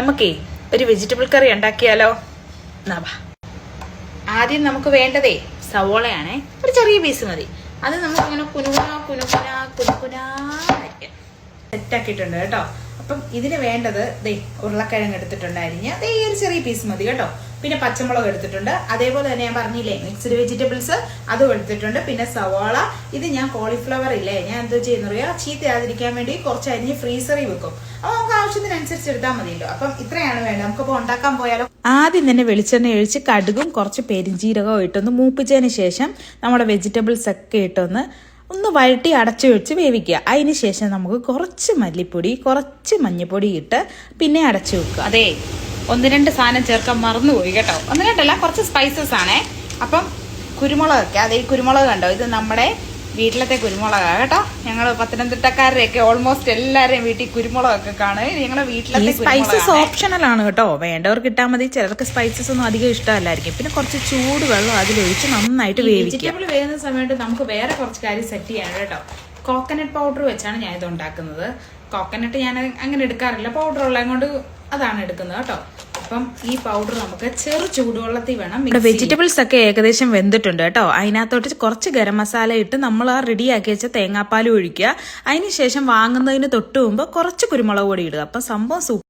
നമുക്കേ ഒരു വെജിറ്റബിൾ കറി ഉണ്ടാക്കിയാലോ? ആദ്യം നമുക്ക് വേണ്ടതേ സവോളയാണേ. ഒരു ചെറിയ പീസ് മതി. അത് നമുക്ക് ഇങ്ങനെ കുനുകുനാ സെറ്റാക്കിയിട്ടുണ്ട് കേട്ടോ. അപ്പം ഇതിന് വേണ്ടത് ദേ ഉരുളക്കിഴങ്ങ് എടുത്തിട്ടുണ്ട് അരിഞ്ഞ്. ദേ ഒരു ചെറിയ പീസ് മതി കേട്ടോ. പിന്നെ പച്ചമുളക് എടുത്തിട്ടുണ്ട്. അതേപോലെ തന്നെ ഞാൻ പറഞ്ഞില്ലേ മിക്സ്ഡ് വെജിറ്റബിൾസ് അതും എടുത്തിട്ടുണ്ട്. പിന്നെ സവാള. ഇത് ഞാൻ കോളിഫ്ലവർ ഇല്ലേ, ഞാൻ എന്തോ ചെയ്യുന്നറിയാ, ചീത്തയാതിരിക്കാൻ വേണ്ടി കുറച്ച് അരിഞ്ഞ് ഫ്രീസറിൽ വെക്കും. അപ്പൊ നമുക്ക് ആവശ്യത്തിനനുസരിച്ച് എടുത്താൽ മതിയല്ലോ. അപ്പം ഇത്രയാണ് വേണ്ടത്. നമുക്കിപ്പോൾ ഉണ്ടാക്കാൻ പോയാലോ? ആദ്യം തന്നെ വെളിച്ചെണ്ണ ഒഴിച്ച് കടുകും കുറച്ച് പെരിഞ്ചീരകവും ഇട്ടൊന്ന് മൂപ്പിച്ചതിന് ശേഷം നമ്മുടെ വെജിറ്റബിൾസ് ഒക്കെ ഇട്ടൊന്ന് വഴട്ടി അടച്ചു വെച്ച് വേവിക്കുക. അതിന് ശേഷം നമുക്ക് കുറച്ച് മല്ലിപ്പൊടി കുറച്ച് മഞ്ഞൾപ്പൊടി ഇട്ട് പിന്നെ അടച്ചു വെക്കുക. അതെ, 1-2 സാധനം ചേർക്കാൻ മറന്നുപോയി കേട്ടോ. 1-2 കുറച്ച് സ്പൈസസ് ആണേ. അപ്പം കുരുമുളകൊക്കെ, അതെ ഈ കുരുമുളക് കണ്ടോ, ഇത് നമ്മുടെ വീട്ടിലത്തെ കുരുമുളകാണ് കേട്ടോ. ഞങ്ങൾ പത്തനംതിട്ടക്കാരുടെയൊക്കെ ഓൾമോസ്റ്റ് എല്ലാവരുടെയും വീട്ടിൽ കുരുമുളകൊക്കെ കാണും. ഞങ്ങളുടെ വീട്ടിലത്തെ സ്പൈസസ് ഓപ്ഷണൽ ആണ് കേട്ടോ, വേണ്ടവർക്ക് ഇട്ടാൽ മതി. ചിലർക്ക് സ്പൈസസ് ഒന്നും അധികം ഇഷ്ടമല്ലായിരിക്കും. പിന്നെ കുറച്ച് ചൂട് വെള്ളം അതിലൊഴിച്ച് നന്നായിട്ട് വേവിക്കുക. വെജിറ്റബിൾ വേവുന്ന സമയത്ത് നമുക്ക് വേറെ കുറച്ച് കാര്യം സെറ്റ് ചെയ്യണം കേട്ടോ. കോക്കനട്ട് പൗഡർ വെച്ചാണ് ഞാൻ ഇത് ഉണ്ടാക്കുന്നത്. കോക്കനട്ട് ഞാൻ അങ്ങനെ എടുക്കാറില്ല, പൗഡർ ഉള്ളത് കൊണ്ട് അതാണ് എടുക്കുന്നത് കേട്ടോ. അപ്പം ഈ പൗഡർ നമുക്ക് ചെറു ചൂടുവെള്ളത്തിൽ വേണം. വെജിറ്റബിൾസ് ഒക്കെ ഏകദേശം വെന്തിട്ടുണ്ട് കേട്ടോ. അതിനകത്തോട്ട് കുറച്ച് ഗരം മസാല ഇട്ട് നമ്മൾ ആ റെഡിയാക്കി വെച്ച തേങ്ങാപ്പാൽ ഒഴിക്കുക. അതിനുശേഷം വാങ്ങുന്നതിന് തൊട്ട് മുമ്പ് കുറച്ച് കുരുമുളക് പൊടി ഇടുക. അപ്പം സംഭവം സൂപ്പർ.